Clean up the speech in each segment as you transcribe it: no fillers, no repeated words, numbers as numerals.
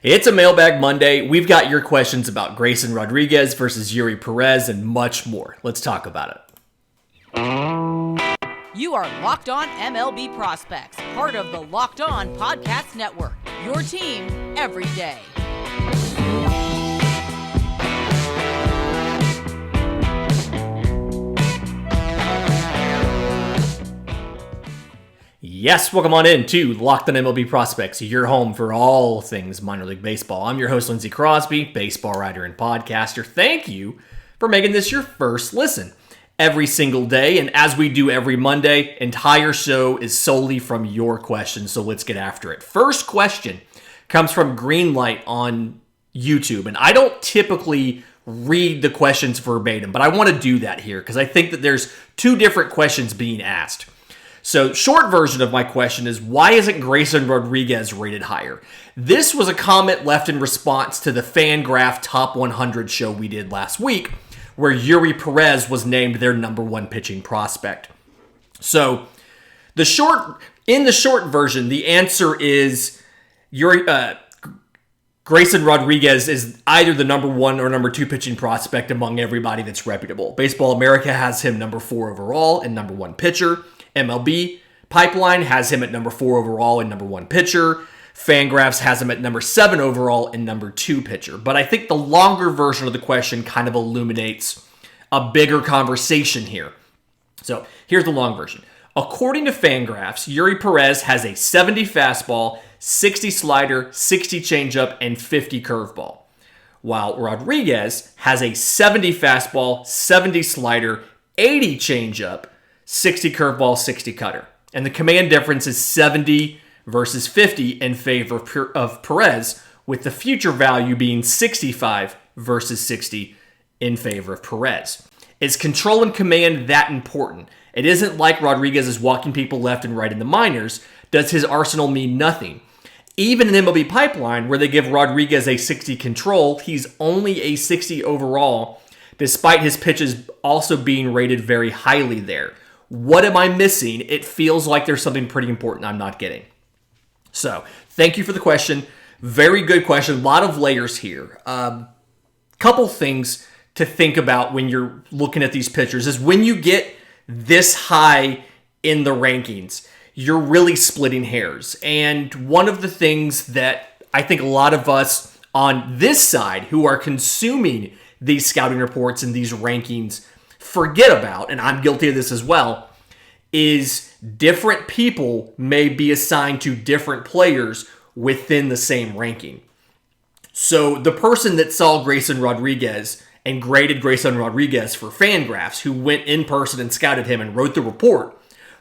It's a Mailbag Monday. We've got your questions about Grayson Rodriguez versus Yuri Perez and much more. Let's talk about it. You are Locked On MLB Prospects, part of the Locked On Podcast Network. Your team every day. Yes, welcome on in to Locked On MLB Prospects, your home for all things minor league baseball. I'm your host, Lindsey Crosby, baseball writer and podcaster. Thank you for making this your first listen every single day. And as we do every Monday, entire show is solely from your questions, so let's get after it. First question comes from Greenlight on YouTube, and I don't typically read the questions verbatim, but I want to do that here because I think that there's two different questions being asked. So, short version of my question is, why isn't Grayson Rodriguez rated higher? This was a comment left in response to the FanGraph Top 100 show we did last week, where Yuri Perez was named their number one pitching prospect. So, in the short version, the answer is Grayson Rodriguez is either the number one or number two pitching prospect among everybody that's reputable. Baseball America has him number 4 overall and number one pitcher. MLB Pipeline has him at number 4 overall and number 1 pitcher. Fangraphs has him at number 7 overall and number 2 pitcher. But I think the longer version of the question kind of illuminates a bigger conversation here. So here's the long version. According to Fangraphs, Yuri Perez has a 70 fastball, 60 slider, 60 changeup, and 50 curveball. While Rodriguez has a 70 fastball, 70 slider, 80 changeup, 60 curveball, 60 cutter. And the command difference is 70 versus 50 in favor of Perez, with the future value being 65 versus 60 in favor of Perez. Is control and command that important? It isn't like Rodriguez is walking people left and right in the minors. Does his arsenal mean nothing? Even in MLB Pipeline, where they give Rodriguez a 60 control, he's only a 60 overall, despite his pitches also being rated very highly there. What am I missing? It feels like there's something pretty important I'm not getting. So, thank you for the question. Very good question. A lot of layers here. Couple things to think about when you're looking at these pitchers is when you get this high in the rankings, you're really splitting hairs. And one of the things that I think a lot of us on this side who are consuming these scouting reports and these rankings forget about, and I'm guilty of this as well, is different people may be assigned to different players within the same ranking. So the person that saw Grayson Rodriguez and graded Grayson Rodriguez for Fangraphs, who went in person and scouted him and wrote the report,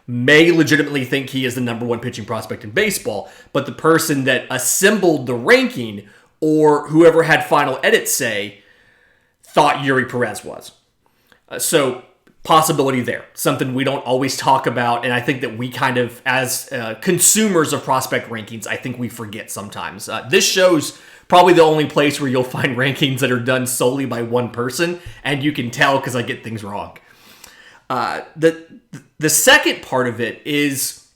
may legitimately think he is the number one pitching prospect in baseball, but the person that assembled the ranking or whoever had final edits say thought Yuri Perez was. So possibility there, something we don't always talk about, and I think that we kind of, as consumers of prospect rankings, I think we forget sometimes. This show's probably the only place where you'll find rankings that are done solely by one person, and you can tell because I get things wrong. The second part of it is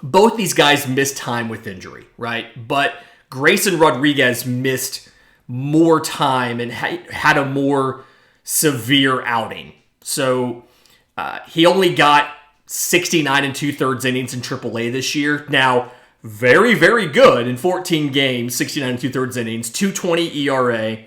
both these guys missed time with injury, right? But Grayson Rodriguez missed more time and had a more severe outing. So he only got 69 2/3 innings in AAA this year. Now, very, very good in 14 games, 69 2/3 innings, 2.20 ERA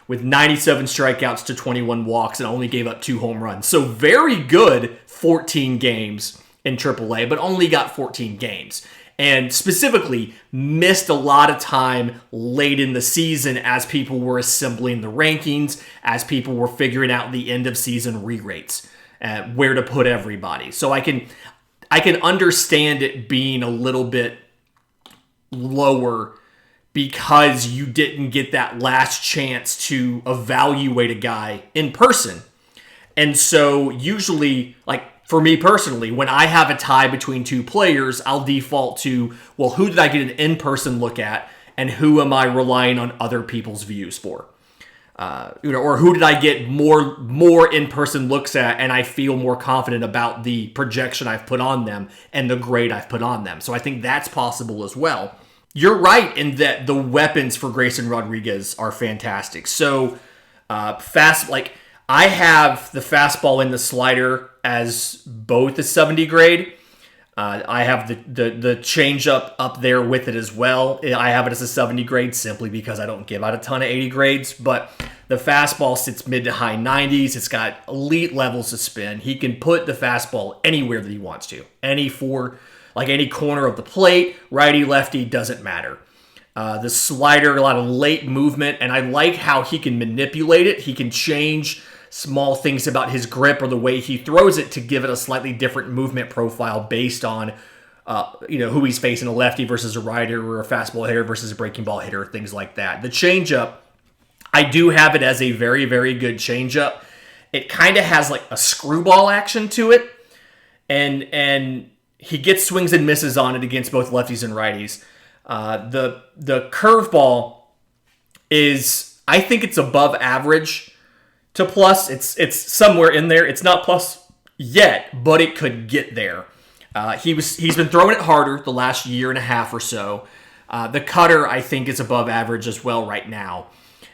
with 97 strikeouts to 21 walks and only gave up 2 home runs. So very good 14 games in AAA, but only got 14 games. And specifically missed a lot of time late in the season as people were assembling the rankings, as people were figuring out the end of season re-rates, where to put everybody. So I can understand it being a little bit lower because you didn't get that last chance to evaluate a guy in person. And so usually, like, for me personally, when I have a tie between two players, I'll default to, well, who did I get an in-person look at, and who am I relying on other people's views for? Or who did I get more in-person looks at, and I feel more confident about the projection I've put on them and the grade I've put on them. So I think that's possible as well. you're right in that the weapons for Grayson Rodriguez are fantastic. So I have the fastball and the slider as both a 70 grade. I have the changeup up there with it as well. I have it as a 70 grade simply because I don't give out a ton of 80 grades. But the fastball sits mid to high 90s. It's got elite levels of spin. He can put the fastball anywhere that he wants to. Any corner of the plate, righty, lefty, doesn't matter. The slider, a lot of late movement, and I like how he can manipulate it. He can change small things about his grip or the way he throws it to give it a slightly different movement profile based on who he's facing, a lefty versus a righter, or a fastball hitter versus a breaking ball hitter, things like that. The changeup, I do have it as a very, very good changeup. It kind of has like a screwball action to it, and he gets swings and misses on it against both lefties and righties. The curveball is, I think it's above average to plus. It's somewhere in there. It's not plus yet, but it could get there. He's been throwing it harder the last year and a half or so. The cutter, I think, is above average as well right now.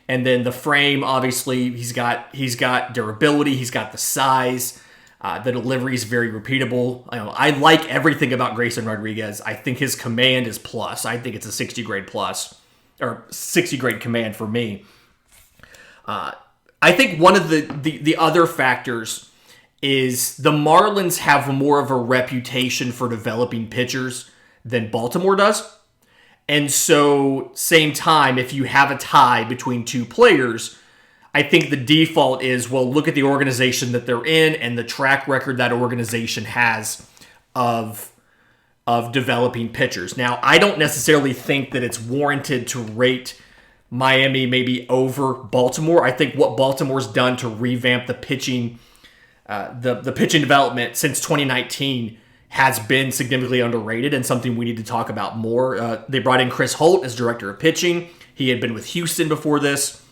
And then the frame, obviously, he's got durability. He's got the size. The delivery is very repeatable. I like everything about Grayson Rodriguez. I think his command is plus. I think it's a 60 grade plus, or 60 grade command for me. I think one of the other factors is the Marlins have more of a reputation for developing pitchers than Baltimore does. And so, same time, if you have a tie between two players, I think the default is, well, look at the organization that they're in and the track record that organization has of developing pitchers. Now, I don't necessarily think that it's warranted to rate Miami maybe over Baltimore. I think what Baltimore's done to revamp the pitching, the pitching development since 2019 has been significantly underrated and something we need to talk about more. They brought in Chris Holt as director of pitching. He had been with Houston before this.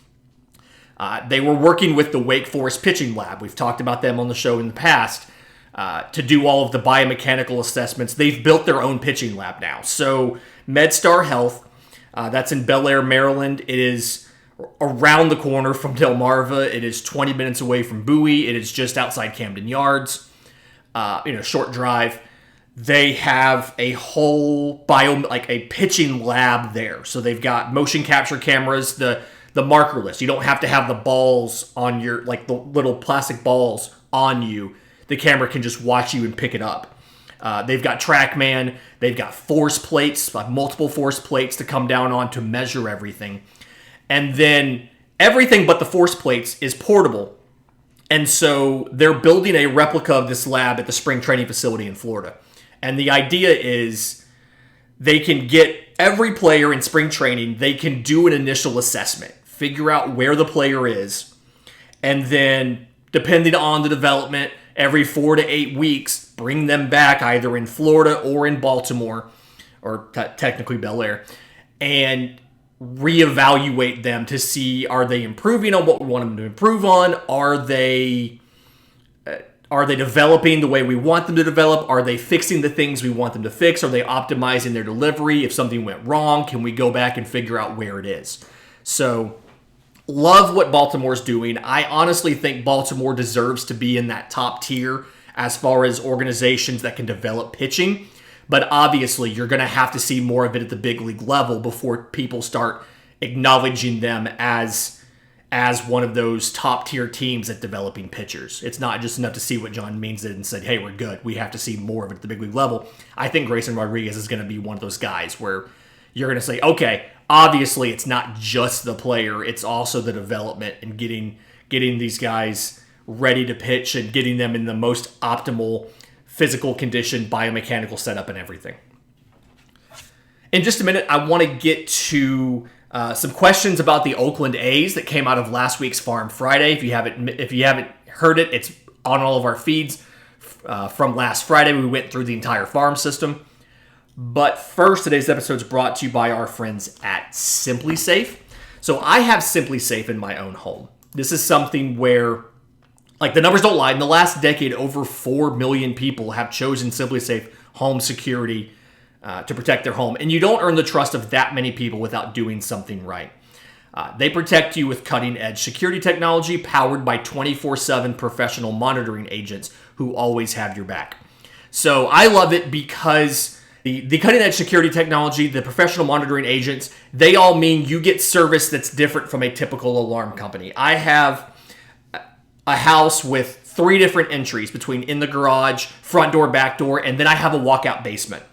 They were working with the Wake Forest pitching lab. We've talked about them on the show in the past to do all of the biomechanical assessments. They've built their own pitching lab now. So MedStar Health, that's in Bel Air, Maryland. It is around the corner from Delmarva. It is 20 minutes away from Bowie. It is just outside Camden Yards. Short drive. They have a whole a pitching lab there. So they've got motion capture cameras, the markerless. You don't have to have the balls on your, like the little plastic balls on you. The camera can just watch you and pick it up. They've got TrackMan. They've got force plates, multiple force plates to come down on to measure everything. And then everything but the force plates is portable. And so they're building a replica of this lab at the spring training facility in Florida. And the idea is they can get every player in spring training, they can do an initial assessment, figure out where the player is, and then, depending on the development, every 4 to 8 weeks, bring them back either in Florida or in Baltimore, or technically Bel Air, and reevaluate them to see, are they improving on what we want them to improve on? Are they developing the way we want them to develop? Are they fixing the things we want them to fix? Are they optimizing their delivery? If something went wrong, can we go back and figure out where it is? So, love what Baltimore's doing. I honestly think Baltimore deserves to be in that top tier as far as organizations that can develop pitching. But obviously, you're going to have to see more of it at the big league level before people start acknowledging them as one of those top tier teams at developing pitchers. It's not just enough to see what John Means did and said, hey, we're good. We have to see more of it at the big league level. I think Grayson Rodriguez is going to be one of those guys where you're going to say, okay, obviously it's not just the player, it's also the development and getting these guys ready to pitch and getting them in the most optimal physical condition, biomechanical setup, and everything. In just a minute, I want to get to some questions about the Oakland A's that came out of last week's Farm Friday. If you haven't heard it, it's on all of our feeds from last Friday. We went through the entire farm system. But first, today's episode is brought to you by our friends at SimpliSafe. So I have SimpliSafe in my own home. This is something where, like, the numbers don't lie. In the last decade, over 4 million people have chosen SimpliSafe home security to protect their home. And you don't earn the trust of that many people without doing something right. They protect you with cutting-edge security technology powered by 24/7 professional monitoring agents who always have your back. So I love it because the cutting-edge security technology, the professional monitoring agents, they all mean you get service that's different from a typical alarm company. I have a house with 3 different entries between in the garage, front door, back door, and then I have a walkout basement.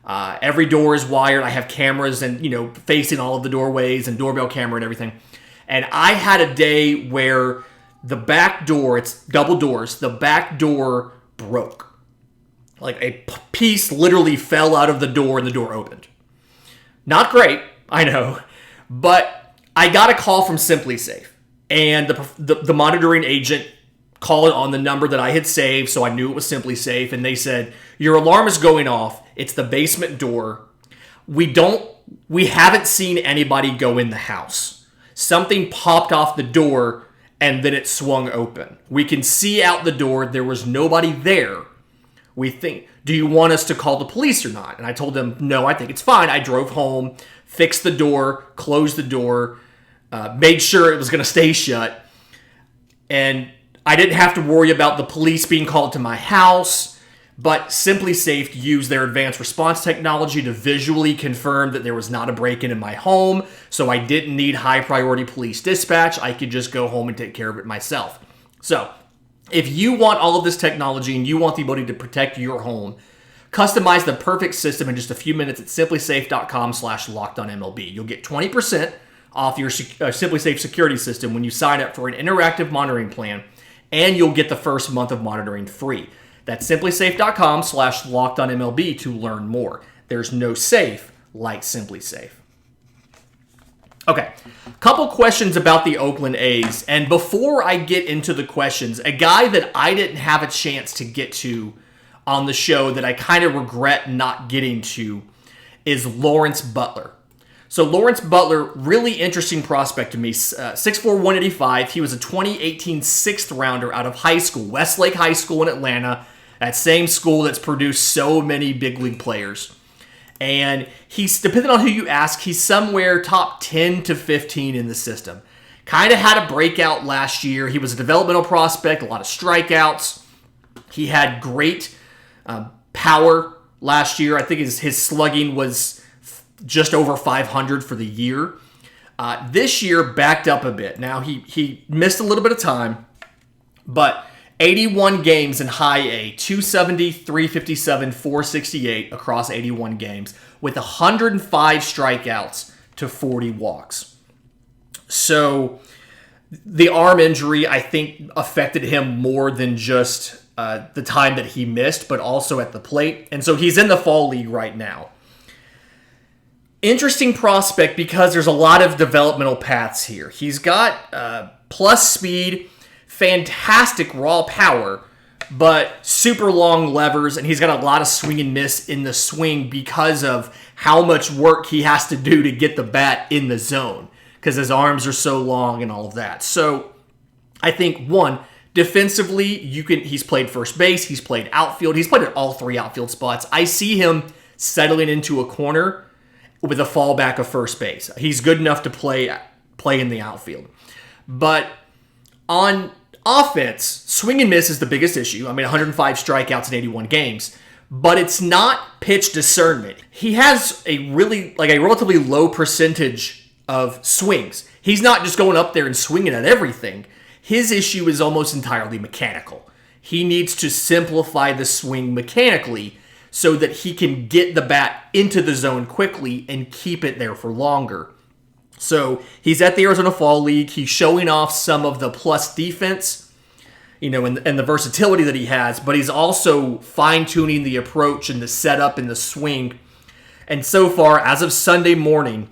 Every door is wired. I have cameras and, facing all of the doorways and doorbell camera and everything. And I had a day where the back door, it's double doors, the back door broke. Like a piece literally fell out of the door and the door opened. Not great, I know, but I got a call from SimpliSafe, and the monitoring agent called on the number that I had saved, so I knew it was SimpliSafe, and they said, your alarm is going off. It's the basement door. We haven't seen anybody go in the house. Something popped off the door and then it swung open. We can see out the door. There was nobody there. We think, do you want us to call the police or not? And I told them, no, I think it's fine. I drove home, fixed the door, closed the door, made sure it was going to stay shut. And I didn't have to worry about the police being called to my house. But SimpliSafe used their advanced response technology to visually confirm that there was not a break-in in my home. So I didn't need high-priority police dispatch. I could just go home and take care of it myself. So if you want all of this technology and you want the ability to protect your home, customize the perfect system in just a few minutes at SimpliSafe.com/LockedOnMLB. You'll get 20% off your SimpliSafe security system when you sign up for an interactive monitoring plan, and you'll get the first month of monitoring free. That's SimpliSafe.com/LockedOnMLB to learn more. There's no safe like SimpliSafe. Okay, couple questions about the Oakland A's. And before I get into the questions, a guy that I didn't have a chance to get to on the show that I kind of regret not getting to is Lawrence Butler. So Lawrence Butler, really interesting prospect to me. 6'4", 185. He was a 2018 6th rounder out of high school, Westlake High School in Atlanta, that same school that's produced so many big league players. And he's, depending on who you ask, he's somewhere top 10 to 15 in the system. Kind of had a breakout last year. He was a developmental prospect, a lot of strikeouts. He had great power last year. I think his slugging was just over 500 for the year. This year backed up a bit. Now he missed a little bit of time, but 81 games in high A, 270, 357, 468 across 81 games with 105 strikeouts to 40 walks. So the arm injury, I think, affected him more than just the time that he missed, but also at the plate. And so he's in the fall league right now. Interesting prospect because there's a lot of developmental paths here. He's got plus speed, fantastic raw power, but super long levers, and he's got a lot of swing and miss in the swing because of how much work he has to do to get the bat in the zone because his arms are so long and all of that. So I think, one, defensively, he's played first base, he's played outfield, he's played at all 3 outfield spots. I see him settling into a corner with a fallback of first base. He's good enough to play in the outfield. But on offense, swing and miss is the biggest issue. I mean, 105 strikeouts in 81 games. But it's not pitch discernment. He has a relatively low percentage of swings. He's not just going up there and swinging at everything. His issue is almost entirely mechanical. He needs to simplify the swing mechanically so that he can get the bat into the zone quickly and keep it there for longer. So he's at the Arizona Fall League. He's showing off some of the plus defense, and the versatility that he has, but he's also fine-tuning the approach and the setup and the swing. And so far, as of Sunday morning,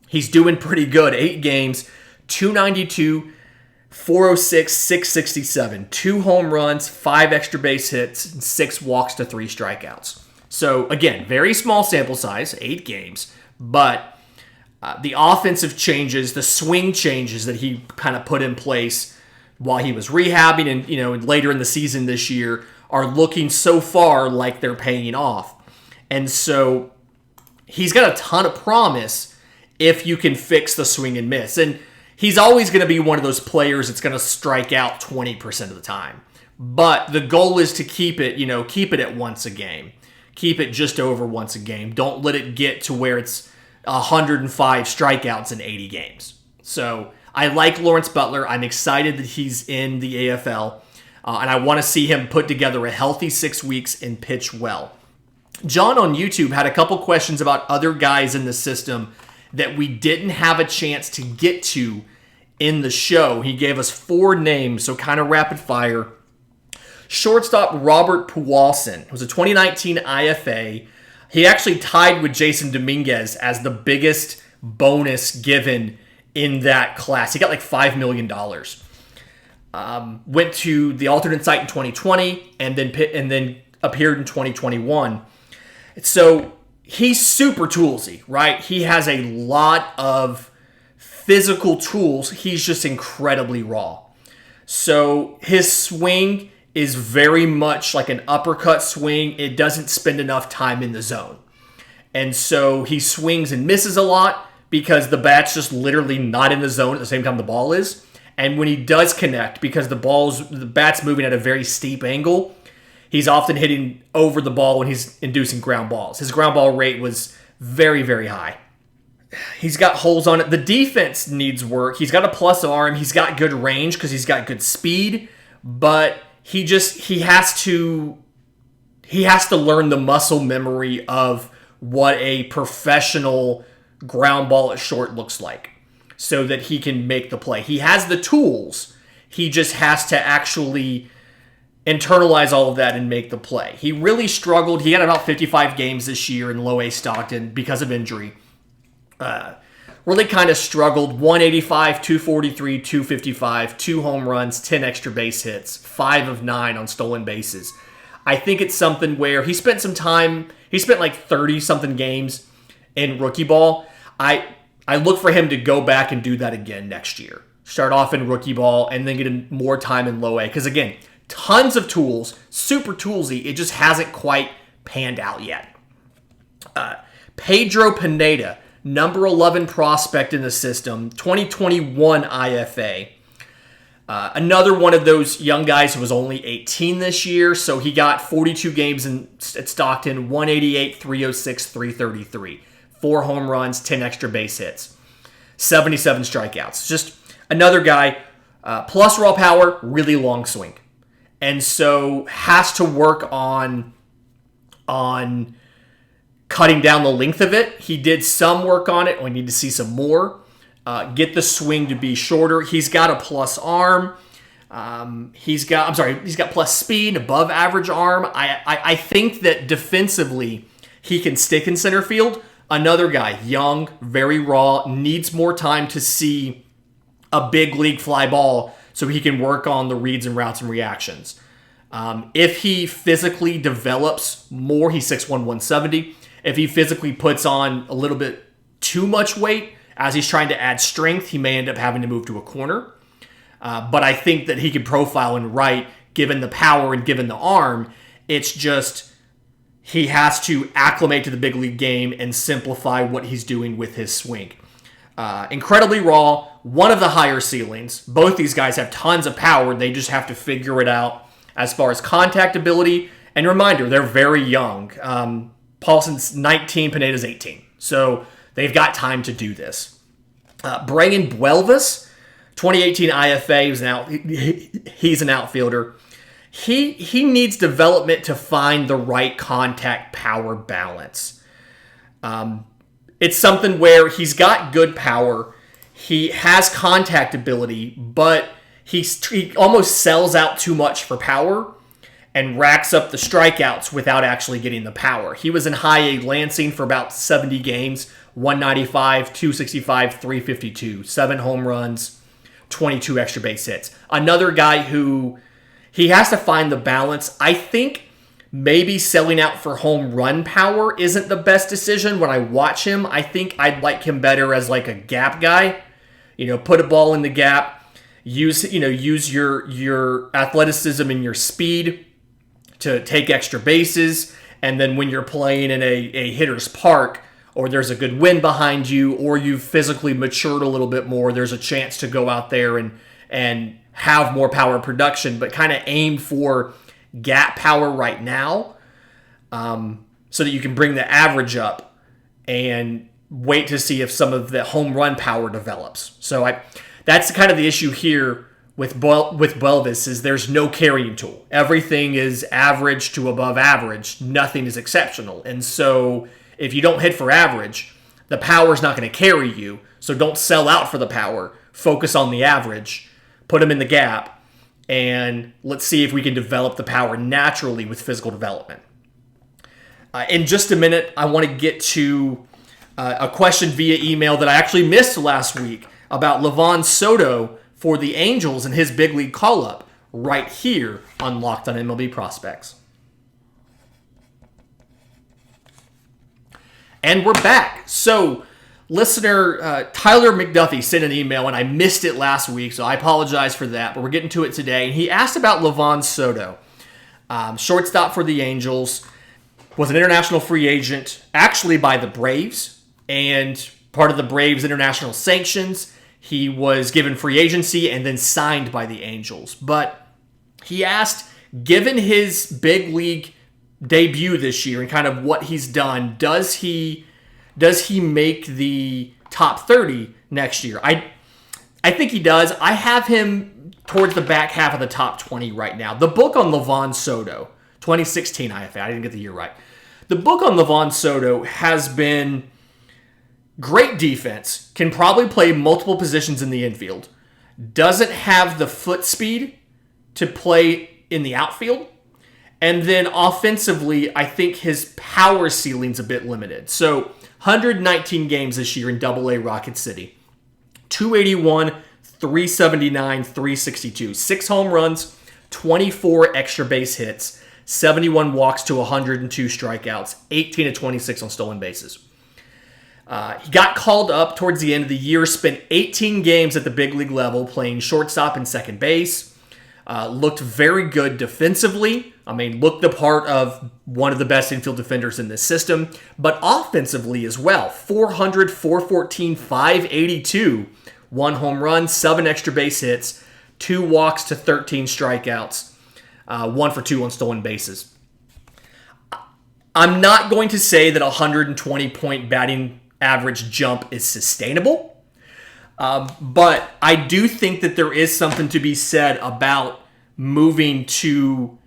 he's doing pretty good. 8 games, 292, 406, 667, 2 home runs, 5 extra base hits, and 6 walks to 3 strikeouts. So again, very small sample size, 8 games, but the offensive changes, the swing changes that he kind of put in place while he was rehabbing and later in the season this year are looking so far like they're paying off. And so he's got a ton of promise if you can fix the swing and miss. And he's always going to be one of those players that's going to strike out 20% of the time. But the goal is to keep it at once a game. Keep it just over once a game. Don't let it get to where it's 105 strikeouts in 80 games. So I like Lawrence Butler. I'm excited that he's in the AFL. And I want to see him put together a healthy 6 weeks and pitch well. John on YouTube had a couple questions about other guys in the system that we didn't have a chance to get to in the show. He gave us 4 names, so kind of rapid fire. Shortstop Robert Puwalson, who was a 2019 IFA. He actually tied with Jason Dominguez as the biggest bonus given in that class. He got like $5 million. Went to the alternate site in 2020 and then appeared in 2021. So he's super toolsy, right? He has a lot of physical tools. He's just incredibly raw. So his swing is very much like an uppercut swing. It doesn't spend enough time in the zone. And so he swings and misses a lot because the bat's just literally not in the zone at the same time the ball is. And when he does connect, because the bat's moving at a very steep angle, he's often hitting over the ball when he's inducing ground balls. His ground ball rate was very, very high. He's got holes on it. The defense needs work. He's got a plus arm. He's got good range because he's got good speed, but he has to learn the muscle memory of what a professional ground ball at short looks like so that he can make the play. He has the tools. He just has to actually internalize all of that and make the play. He really struggled. He had about 55 games this year in low A Stockton because of injury. Really kind of struggled. 185, 243, 255, 2 home runs, 10 extra base hits, 5 of 9 on stolen bases. I think it's something where he spent some time, he spent like 30-something games in rookie ball. I look for him to go back and do that again next year. Start off in rookie ball and then get more time in low A. Because again, tons of tools, super toolsy. It just hasn't quite panned out yet. Pedro Pineda, number 11 prospect in the system, 2021 IFA. Another one of those young guys who was only 18 this year, so he got 42 games at Stockton, 188, 306, 333. 4 home runs, 10 extra base hits, 77 strikeouts. Just another guy, plus raw power, really long swing. And so has to work on cutting down the length of it. He did some work on it. We need to see some more. Get the swing to be shorter. He's got a plus arm. He's got plus speed, above average arm. I think that defensively he can stick in center field. Another guy, young, very raw, needs more time to see a big league fly ball so he can work on the reads and routes and reactions. If he physically develops more, he's 6'1", 170. If he physically puts on a little bit too much weight as he's trying to add strength, he may end up having to move to a corner. But I think that he can profile and right, given the power and given the arm. It's just he has to acclimate to the big league game and simplify what he's doing with his swing. Incredibly raw, one of the higher ceilings. Both these guys have tons of power. They just have to figure it out as far as contact ability. And reminder, they're very young. Paulson's 19, Pineda's 18. So they've got time to do this. Brian Buelvis, 2018 IFA, he's an outfielder. He needs development to find the right contact power balance. It's something where he's got good power. He has contact ability, but he almost sells out too much for power and racks up the strikeouts without actually getting the power. He was in high A Lansing for about 70 games, 195, 265, 352, 7 home runs, 22 extra base hits. Another guy who he has to find the balance. I think maybe selling out for home run power isn't the best decision. When I watch him, I think I'd like him better as like a gap guy. Put a ball in the gap, use your athleticism and your speed to take extra bases, And then when you're playing in a hitter's park, or there's a good wind behind you, or you've physically matured a little bit more, there's a chance to go out there and have more power production, but kind of aim for gap power right now, so that you can bring the average up and wait to see if some of the home run power develops. So that's kind of the issue here with Buelvis, is there's no carrying tool. Everything is average to above average. Nothing is exceptional. And so if you don't hit for average, the power is not going to carry you. So don't sell out for the power. Focus on the average. Put them in the gap. And let's see if we can develop the power naturally with physical development. In just a minute, I want to get to a question via email that I actually missed last week about Livan Soto for the Angels and his big league call-up right here on Locked on MLB Prospects. And we're back. So, listener Tyler McDuffie sent an email, and I missed it last week, so I apologize for that, but we're getting to it today. And he asked about Livan Soto, shortstop for the Angels, was an international free agent, actually by the Braves, and part of the Braves' international sanctions. He was given free agency and then signed by the Angels. But he asked, given his big league debut this year and kind of what he's done, does he make the top 30 next year? I think he does. I have him towards the back half of the top 20 right now. The book on Livan Soto, 2016 IFA, I didn't get the year right. The book on Livan Soto has been great defense, can probably play multiple positions in the infield, doesn't have the foot speed to play in the outfield, and then offensively, I think his power ceiling's a bit limited. So 119 games this year in Double-A Rocket City, 281, 379, 362, 6 home runs, 24 extra base hits, 71 walks to 102 strikeouts, 18 to 26 on stolen bases. He got called up towards the end of the year, spent 18 games at the big league level playing shortstop and second base. Looked very good defensively. I mean, looked the part of one of the best infield defenders in this system, but offensively as well. 400, 414, 582, 1 home run, 7 extra base hits, 2 walks to 13 strikeouts, 1 for 2 on stolen bases. I'm not going to say that a 120-point batting average jump is sustainable, but I do think that there is something to be said about moving to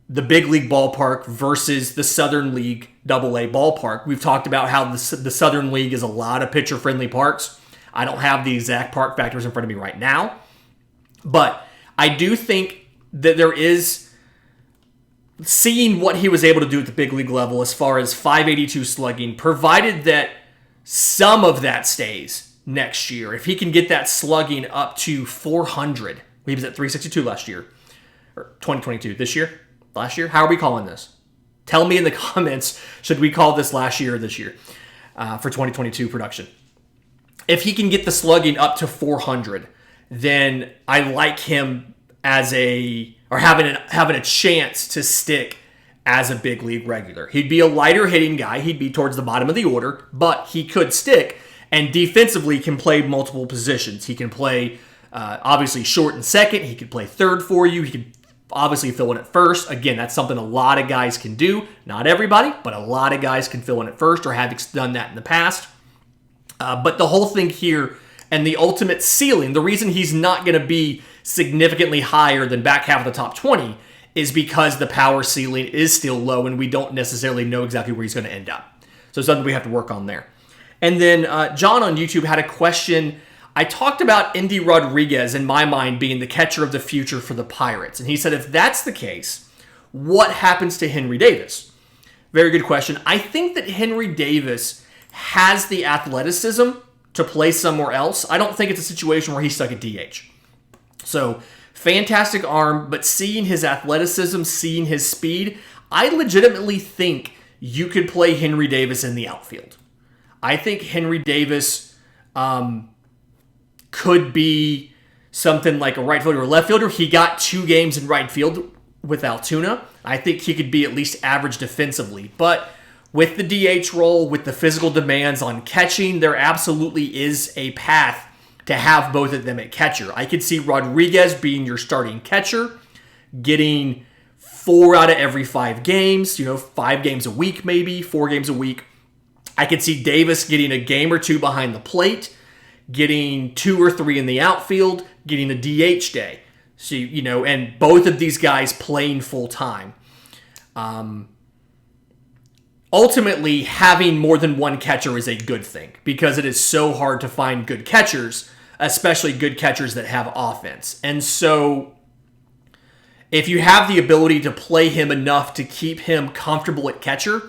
the big league ballpark versus the Southern League Double-A ballpark. We've talked about how the Southern League is a lot of pitcher-friendly parks. I don't have the exact park factors in front of me right now, but I do think that there is, seeing what he was able to do at the big league level as far as 582 slugging, provided that some of that stays next year. If he can get that slugging up to 400, he was at 362 last year, or 2022, this year, last year. How are we calling this? Tell me in the comments, should we call this last year or this year for 2022 production? If he can get the slugging up to 400, then I like him as having a chance to stick as a big league regular. He'd be a lighter hitting guy. He'd be towards the bottom of the order, but he could stick, and defensively can play multiple positions. He can play obviously short and second. He could play third for you. He could obviously fill in at first. Again, that's something a lot of guys can do. Not everybody, but a lot of guys can fill in at first or have done that in the past. But the whole thing here and the ultimate ceiling, the reason he's not going to be significantly higher than back half of the top 20 is because the power ceiling is still low and we don't necessarily know exactly where he's going to end up. So it's something we have to work on there. And then John on YouTube had a question. I talked about Indy Rodriguez, in my mind, being the catcher of the future for the Pirates. And he said, if that's the case, what happens to Henry Davis? Very good question. I think that Henry Davis has the athleticism to play somewhere else. I don't think it's a situation where he's stuck at DH. So, fantastic arm, but seeing his athleticism, seeing his speed, I legitimately think you could play Henry Davis in the outfield. I think Henry Davis could be something like a right fielder or left fielder. He got 2 games in right field with Altoona. I think he could be at least average defensively. But with the DH role, with the physical demands on catching, there absolutely is a path to have both of them at catcher. I could see Rodriguez being your starting catcher, getting 4 out of every 5 games, 5 games a week maybe, 4 games a week. I could see Davis getting a game or 2 behind the plate, getting 2 or 3 in the outfield, getting a DH day. So, and both of these guys playing full time. Ultimately, having more than one catcher is a good thing because it is so hard to find good catchers, especially good catchers that have offense. And so if you have the ability to play him enough to keep him comfortable at catcher,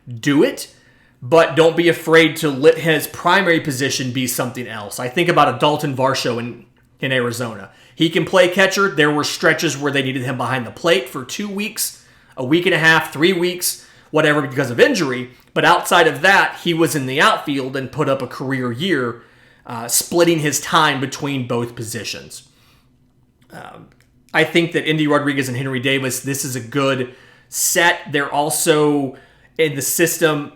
do it. But don't be afraid to let his primary position be something else. I think about a Dalton Varsho in Arizona. He can play catcher. There were stretches where they needed him behind the plate for 2 weeks, a week and a half, 3 weeks, whatever, because of injury. But outside of that, he was in the outfield and put up a career year, splitting his time between both positions. I think that Endy Rodriguez and Henry Davis, this is a good set. They're also in the system,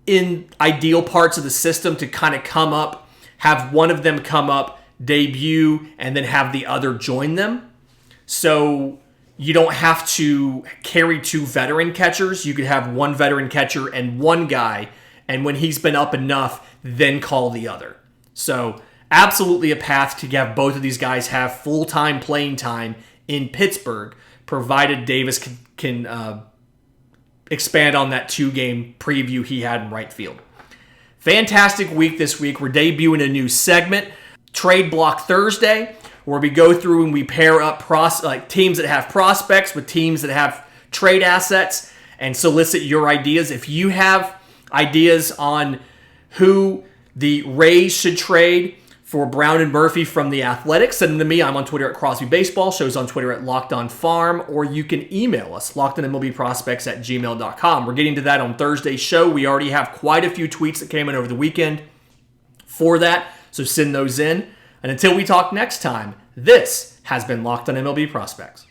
in ideal parts of the system to kind of come up, have one of them come up, debut, and then have the other join them. So you don't have to carry 2 veteran catchers. You could have 1 veteran catcher and 1 guy, and when he's been up enough, then call the other. So absolutely a path to have both of these guys have full-time playing time in Pittsburgh, provided Davis can expand on that 2-game preview he had in right field. Fantastic week this week. We're debuting a new segment, Trade Block Thursday, where we go through and we pair up teams that have prospects with teams that have trade assets and solicit your ideas. If you have ideas on who the Rays should trade for Brown and Murphy from the Athletics, send them to me. I'm on Twitter at Crosby Baseball. Show's on Twitter at Locked On Farm, or you can email us, lockedonmlbprospects@gmail.com. We're getting to that on Thursday's show. We already have quite a few tweets that came in over the weekend for that, so send those in. And until we talk next time, this has been Locked On MLB Prospects.